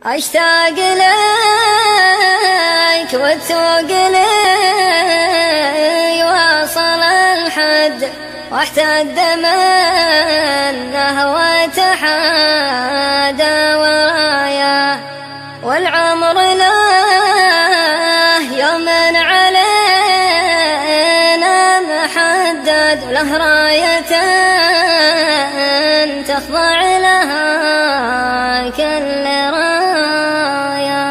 أشتاق ليك والتوق لي واصل الحد، واحتد منه وتحادى ورايا، والعمر له يوم علينا محدد، له راية تخضع لها كل راية،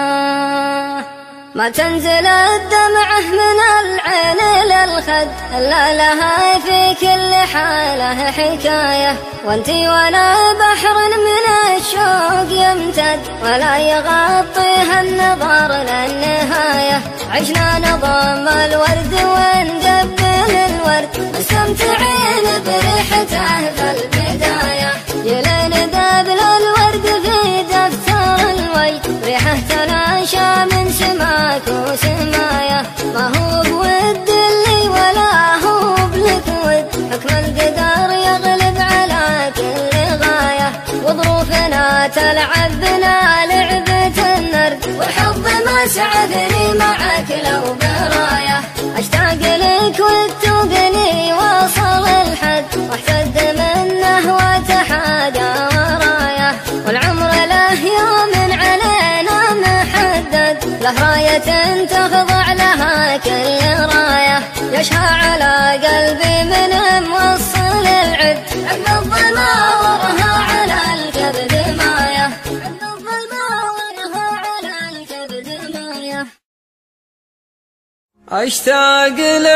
ما تنزل الدمعة من العين للخد إلا لها في كل حالة حكاية، وانتي وانا بحر من الشوق يمتد، ولا يغطيها النظر للنهاية، عشنا نضم الورد ونقبل الورد، مستمتعين بريحته في البداية، يلين دبل الورد في دفتر الوي، ريحه تلاشى من سماك وسمايا، ما هو بود اللي ولا هو بلك ود، حكم القدر يغلب على كل غاية، وظروفنا تلعب بنا لعبة النرد، والحب ما سعدني معك لو براية، اشتاق لك والتوقني واصل الحد، واحتد منه وتحادى ورايا، والعمر له يوم علينا محدد، له راية تخضع لها كل راية، يشهى على قلبي من موصل العد، عند الظلمة ورها على الكبد ماية، عند الظلمة ورها على الكبد ماية. أشتاق لك